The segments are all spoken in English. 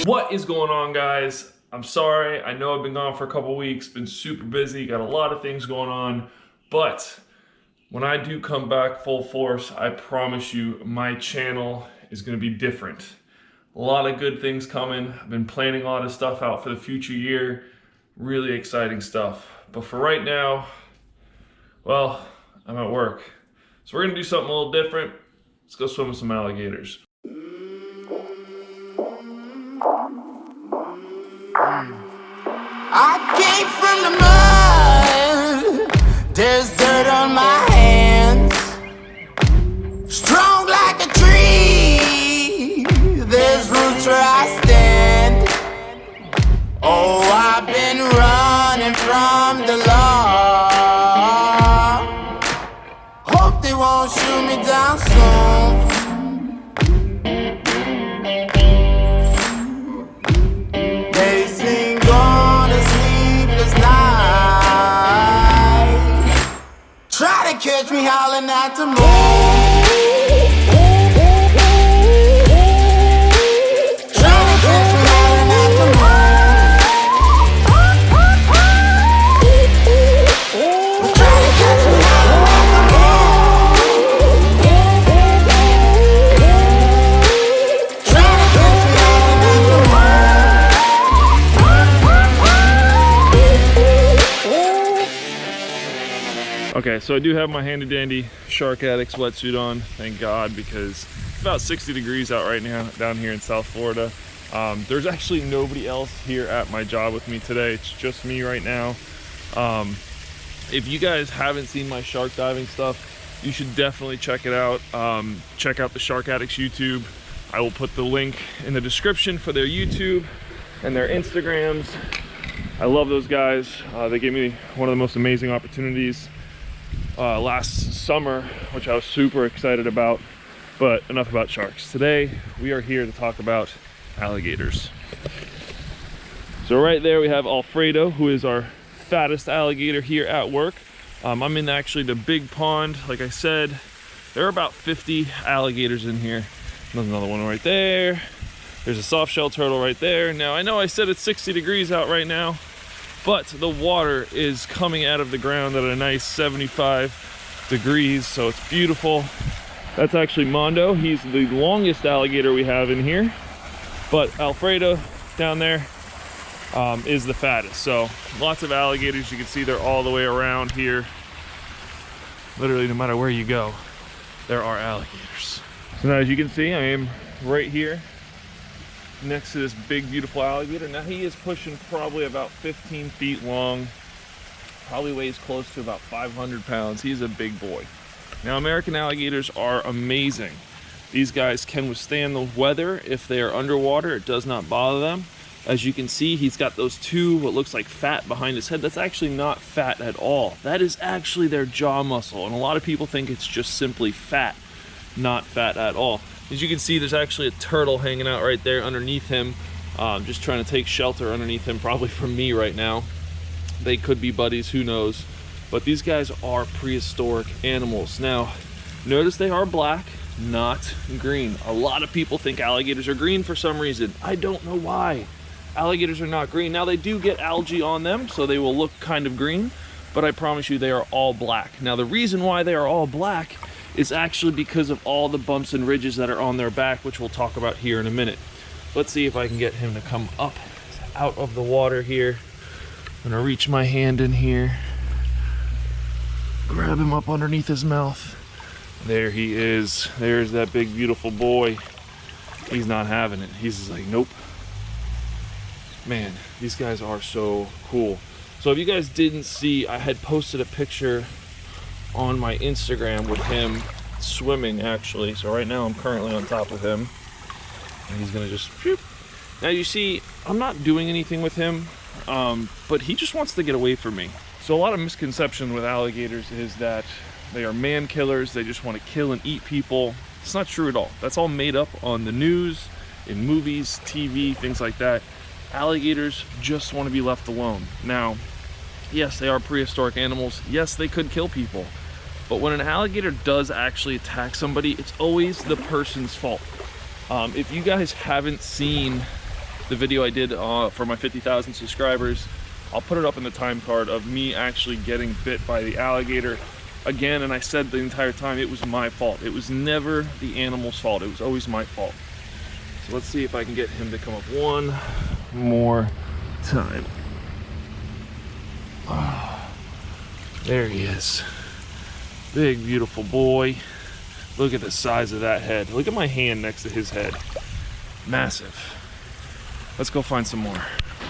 What is going on, guys? I'm sorry, I know I've been gone for a couple weeks, been super busy, got a lot of things going on, but when I do come back full force, I promise you my channel is gonna be different. A lot of good things coming. I've been planning a lot of stuff out for the future year, really exciting stuff. But for right now, well, I'm at work. So we're gonna do something a little different. Let's go swim with some alligators. I came from the mud, there's dirt on my hands. Strong like a tree, there's roots where I stand. Oh, I've been running from the law. Hope they won't shoot me down soon. Try to catch me howling at the moon. Try to catch me howling at the moon. Try to catch me howling at the moon. Try to catch me howling at the moon. Okay, so I do have my handy dandy Shark Addicts wetsuit on, thank God, because it's about 60 degrees out right now down here in South Florida. There's actually nobody else here at my job with me today. It's just me right now. If you guys haven't seen my shark diving stuff, you should definitely check it out. Check out the Shark Addicts YouTube. I will put the link in the description for their YouTube and their Instagrams. I love those guys. They gave me one of the most amazing opportunities last summer, which I was super excited about. But enough about sharks. Today we are here to talk about alligators. So right there we have Alfredo, who is our fattest alligator here at work. I'm in actually the big pond. Like I said, there are about 50 alligators in here. There's another one right there. There's a soft shell turtle right there. Now I know I said it's 60 degrees out right now, but the water is coming out of the ground at a nice 75 degrees, so it's beautiful. That's actually Mondo. He's the longest alligator we have in here, but Alfredo down there is the fattest. So lots of alligators. You can see they're all the way around here. Literally, no matter where you go, there are alligators. So now, as you can see, I am right here next to this big beautiful alligator. Now he is pushing probably about 15 feet long, probably weighs close to about 500 pounds. He's a big boy. Now American alligators are amazing. These guys can withstand the weather. If they are underwater, it does not bother them. As you can see, he's got those two what looks like fat behind his head. That's actually not fat at all. That is actually their jaw muscle, and a lot of people think it's just simply fat. Not fat at all. As you can see, there's actually a turtle hanging out right there underneath him, just trying to take shelter underneath him, probably from me right now. They could be buddies, who knows. But these guys are prehistoric animals. Now, notice they are black, not green. A lot of people think alligators are green for some reason. I don't know why. Alligators are not green. Now, they do get algae on them, so they will look kind of green, but I promise you they are all black. Now, the reason why they are all black is actually because of all the bumps and ridges that are on their back, which we'll talk about here in a minute. Let's see if I can get him to come up out of the water here. I'm gonna reach my hand in here, grab him up underneath his mouth. There he is. There's that big beautiful boy. He's not having it. He's just like, nope. Man, these guys are so cool. So if you guys didn't see, I had posted a picture on my Instagram with him swimming, actually. So right now I'm currently on top of him, and he's gonna just shoop. Now you see, I'm not doing anything with him, but he just wants to get away from me. So a lot of misconception with alligators is that they are man killers. They just want to kill and eat people. It's not true at all. That's all made up on the news, in movies, TV, things like that. Alligators just want to be left alone. Now, yes, they are prehistoric animals. Yes, they could kill people. But when an alligator does actually attack somebody, it's always the person's fault. If you guys haven't seen the video I did for my 50,000 subscribers. I'll put it up in the time card of me actually getting bit by the alligator again, and I said the entire time it was my fault. It was never the animal's fault. It was always my fault. So let's see if I can get him to come up one more time. Oh, there he is. Big, beautiful boy. Look at the size of that head. Look at my hand next to his head. Massive. Let's go find some more.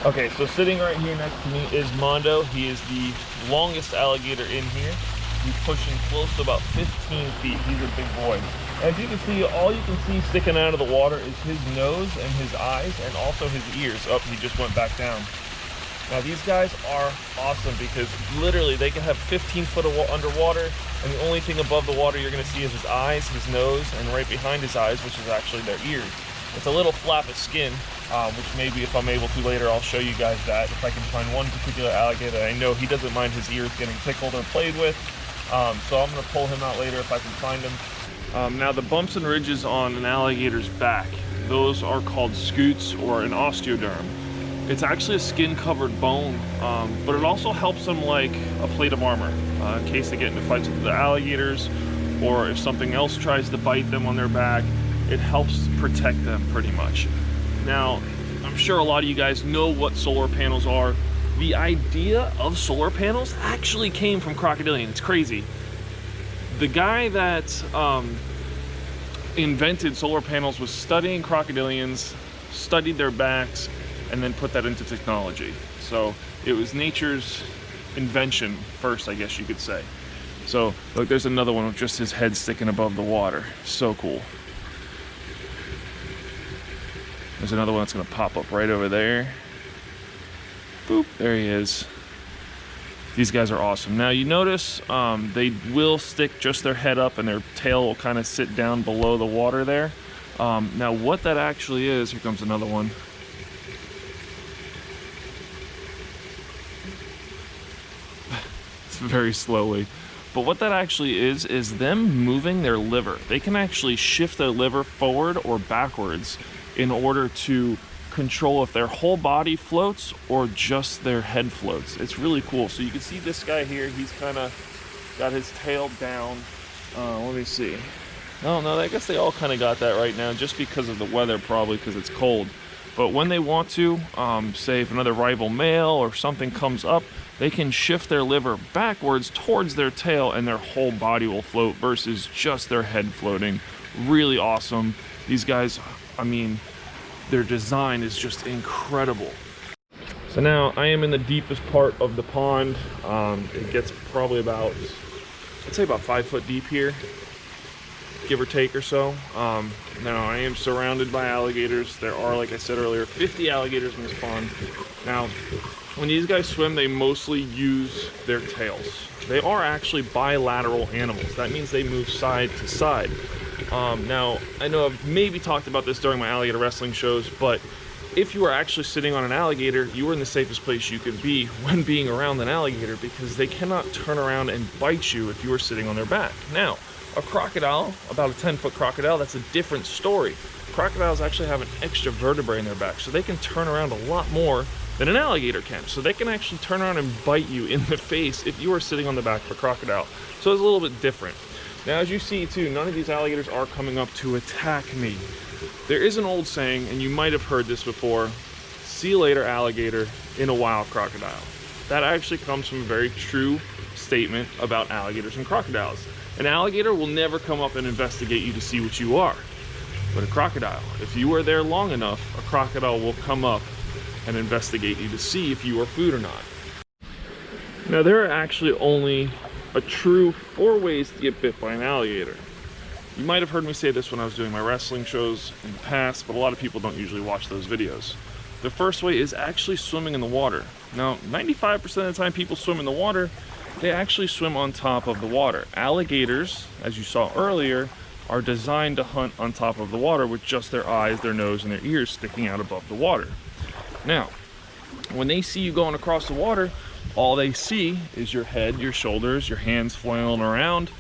Okay, so sitting right here next to me is Mondo. He is the longest alligator in here. He's pushing close to about 15 feet. He's a big boy. As you can see, all you can see sticking out of the water is his nose and his eyes and also his ears. Oh, he just went back down. Now these guys are awesome because literally they can have 15 foot of underwater, and the only thing above the water you're gonna see is his eyes, his nose, and right behind his eyes, which is actually their ears. It's a little flap of skin, which maybe if I'm able to later, I'll show you guys that. If I can find one particular alligator, I know he doesn't mind his ears getting tickled or played with. So I'm gonna pull him out later if I can find him. Now the bumps and ridges on an alligator's back, those are called scutes or an osteoderm. It's actually a skin-covered bone, but it also helps them like a plate of armor in case they get into fights with the alligators, or if something else tries to bite them on their back. It helps protect them pretty much. Now, I'm sure a lot of you guys know what solar panels are. The idea of solar panels actually came from crocodilian. It's crazy. The guy that invented solar panels was studying crocodilians, studied their backs, and then put that into technology. So it was nature's invention first, I guess you could say. So look, there's another one with just his head sticking above the water. So cool. There's another one that's gonna pop up right over there. Boop, there he is. These guys are awesome. Now you notice they will stick just their head up and their tail will kind of sit down below the water there. Now what that actually is, here comes another one. Very slowly, but what that actually is them moving their liver. They can actually shift their liver forward or backwards in order to control if their whole body floats or just their head floats. It's really cool. So you can see this guy here, he's kind of got his tail down. Let me see. Oh no, I guess they all kind of got that right now just because of the weather, probably because it's cold. But when they want to, say if another rival male or something comes up, they can shift their liver backwards towards their tail and their whole body will float versus just their head floating. Really awesome. These guys, I mean, their design is just incredible. So now I am in the deepest part of the pond. It gets probably about, I'd say about 5 foot deep here, give or take or so. Now I am surrounded by alligators. There are, like I said earlier, 50 alligators in this pond. Now, when these guys swim, they mostly use their tails. They are actually bilateral animals. That means they move side to side. Now, I know I've maybe talked about this during my alligator wrestling shows, but if you are actually sitting on an alligator, you are in the safest place you could be when being around an alligator because they cannot turn around and bite you if you are sitting on their back. Now, a crocodile, about a 10-foot crocodile, that's a different story. Crocodiles actually have an extra vertebrae in their back, so they can turn around a lot more than an alligator can. So they can actually turn around and bite you in the face if you are sitting on the back of a crocodile. So it's a little bit different. Now, as you see too, none of these alligators are coming up to attack me. There is an old saying, and you might have heard this before, see you later alligator in a wild crocodile. That actually comes from a very true statement about alligators and crocodiles. An alligator will never come up and investigate you to see what you are. But a crocodile, if you are there long enough, a crocodile will come up and investigate you to see if you are food or not. Now, there are actually only a true 4 ways to get bit by an alligator. You might have heard me say this when I was doing my wrestling shows in the past, but a lot of people don't usually watch those videos. The first way is actually swimming in the water. Now, 95% of the time people swim in the water, they actually swim on top of the water. Alligators, as you saw earlier, are designed to hunt on top of the water with just their eyes, their nose, and their ears sticking out above the water. Now, when they see you going across the water, all they see is your head, your shoulders, your hands flailing around,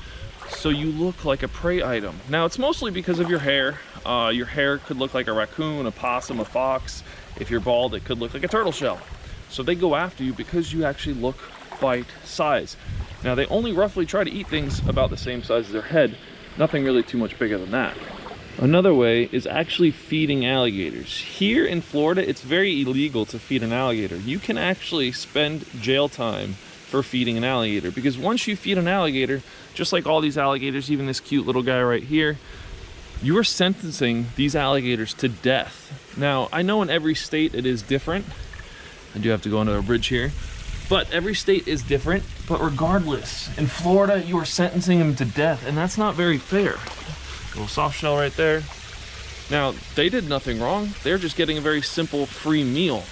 so you look like a prey item. Now, it's mostly because of your hair. Your hair could look like a raccoon, a possum, a fox. If you're bald, it could look like a turtle shell. So they go after you because you actually look bite size. Now they only roughly try to eat things about the same size as their head, nothing really too much bigger than that. Another way is actually feeding alligators. Here in Florida, it's very illegal to feed an alligator. You can actually spend jail time for feeding an alligator, because once you feed an alligator, just like all these alligators, even this cute little guy right here, you are sentencing these alligators to death. Now, I know in every state it is different. I do have to go under a bridge here. But every state is different. But regardless, in Florida, you are sentencing them to death, and that's not very fair. A little soft shell right there. Now, they did nothing wrong. They're just getting a very simple free meal.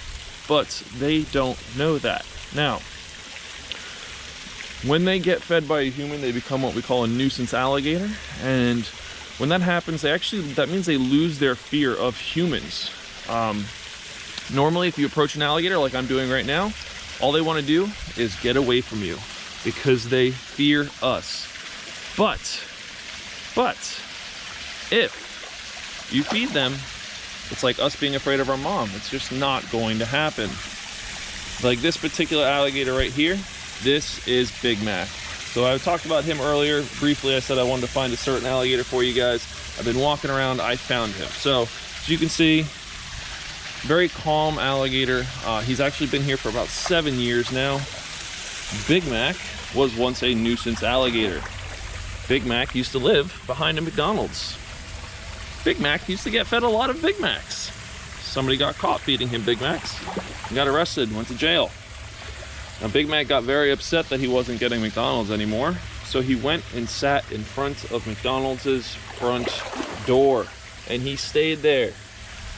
But they don't know that. Now, when they get fed by a human, they become what we call a nuisance alligator. And when that happens, that means they lose their fear of humans. Normally, if you approach an alligator like I'm doing right now, all they want to do is get away from you because they fear us. But if you feed them, it's like us being afraid of our mom. It's just not going to happen. Like this particular alligator right here, this is Big Mac. So I talked about him earlier. Briefly, I said I wanted to find a certain alligator for you guys. I've been walking around, I found him. So as you can see, very calm alligator. He's actually been here for about 7 years now. Big Mac was once a nuisance alligator. Big Mac used to live behind a McDonald's. Big Mac used to get fed a lot of Big Macs. Somebody got caught feeding him Big Macs. He got arrested, went to jail. Now Big Mac got very upset that he wasn't getting McDonald's anymore. So he went and sat in front of McDonald's front door, and he stayed there.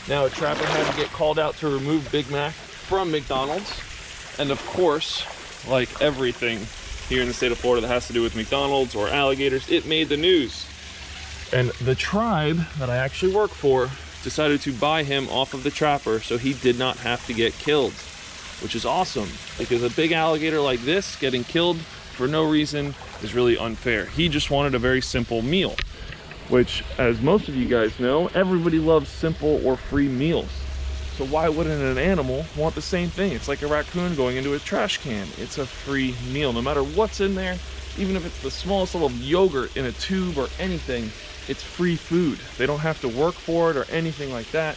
Now a trapper had to get called out to remove Big Mac from McDonald's. And of course, like everything here in the state of Florida that has to do with McDonald's or alligators, it made the news. And the tribe that I actually work for decided to buy him off of the trapper so he did not have to get killed, which is awesome, because a big alligator like this getting killed for no reason is really unfair. He just wanted a very simple meal, which, as most of you guys know, everybody loves simple or free meals. So why wouldn't an animal want the same thing? It's like a raccoon going into a trash can. It's a free meal, no matter what's in there. Even if it's the smallest little yogurt in a tube or anything, it's free food. They don't have to work for it or anything like that.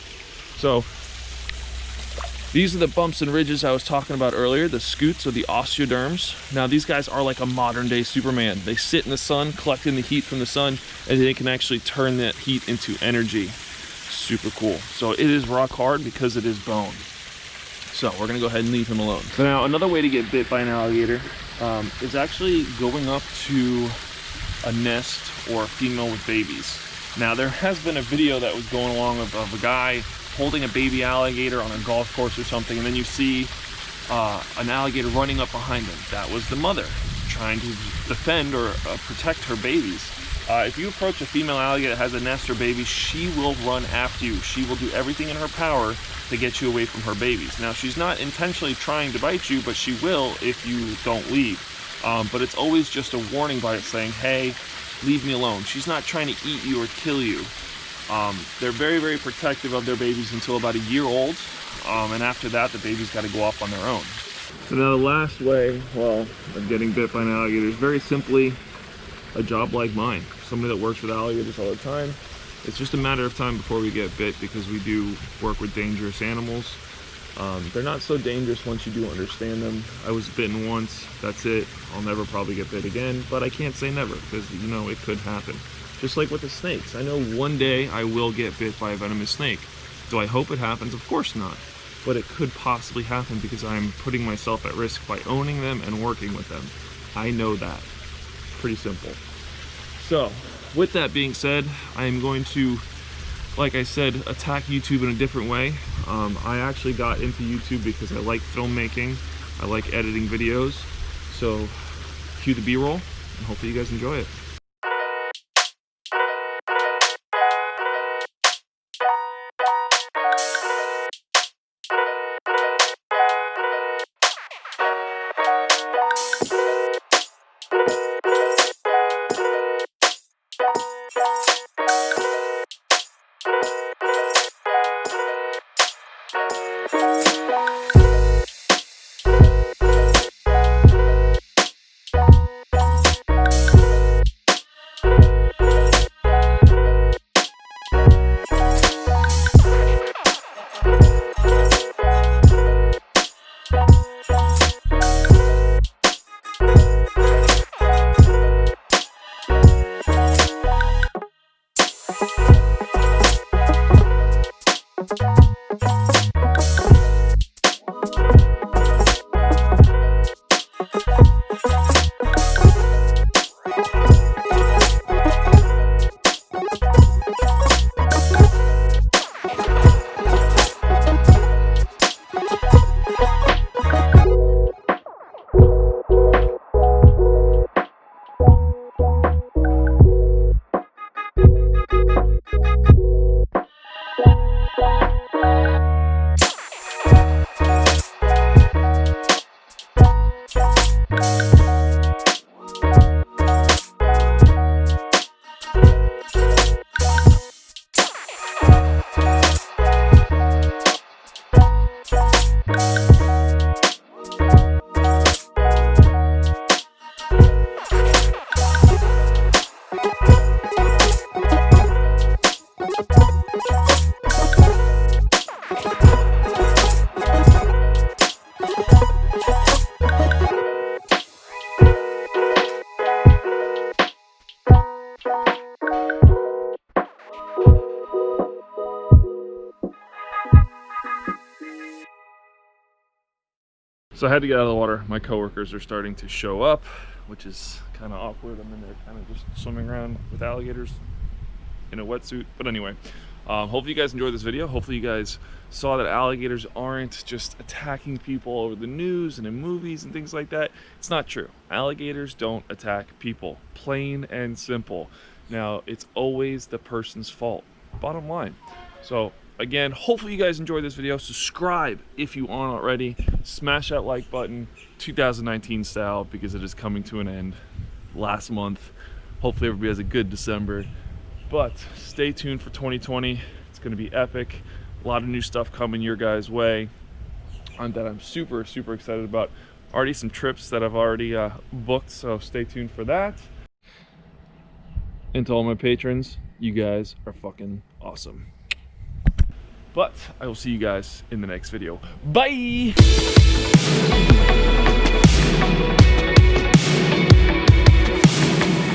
So these are the bumps and ridges I was talking about earlier, the scutes or the osteoderms. Now these guys are like a modern day Superman. They sit in the sun, collecting the heat from the sun, and they can actually turn that heat into energy. Super cool. So it is rock hard because it is bone. So we're gonna go ahead and leave him alone. So now another way to get bit by an alligator is actually going up to a nest or a female with babies. Now there has been a video that was going along of a guy holding a baby alligator on a golf course or something, and then you see an alligator running up behind him. That was the mother trying to defend or protect her babies. If you approach a female alligator that has a nest or baby, she will run after you. She will do everything in her power to get you away from her babies. Now, she's not intentionally trying to bite you, but she will if you don't leave. But it's always just a warning bite saying, hey, leave me alone. She's not trying to eat you or kill you. They're very, very protective of their babies until about a year old. And after that, the baby's got to go off on their own. So now the last way, well, of getting bit by an alligator is very simply a job like mine. Somebody that works with alligators all the time. It's just a matter of time before we get bit because we do work with dangerous animals. They're not so dangerous once you do understand them. I was bitten once, that's it. I'll never probably get bit again, but I can't say never because, you know, it could happen. Just like with the snakes. I know one day I will get bit by a venomous snake. Do I hope it happens? Of course not. But it could possibly happen because I'm putting myself at risk by owning them and working with them. I know that. Pretty simple. So, with that being said, I am going to, like I said, attack YouTube in a different way. I actually got into YouTube because I like filmmaking. I like editing videos. So, cue the B-roll, and hopefully you guys enjoy it. So I had to get out of the water. My coworkers are starting to show up, which is kind of awkward. I'm in there kind of just swimming around with alligators in a wetsuit. But anyway, hopefully you guys enjoyed this video. Hopefully you guys saw that alligators aren't just attacking people over the news and in movies and things like that. It's not true. Alligators don't attack people, plain and simple. Now, it's always the person's fault, bottom line. So again, hopefully you guys enjoyed this video. Subscribe if you aren't already. Smash that like button, 2019 style, because it is coming to an end last month. Hopefully everybody has a good December. But stay tuned for 2020. It's going to be epic. A lot of new stuff coming your guys' way that I'm super, super excited about. Already some trips that I've already booked, so stay tuned for that. And to all my patrons, you guys are fucking awesome. But I will see you guys in the next video. Bye!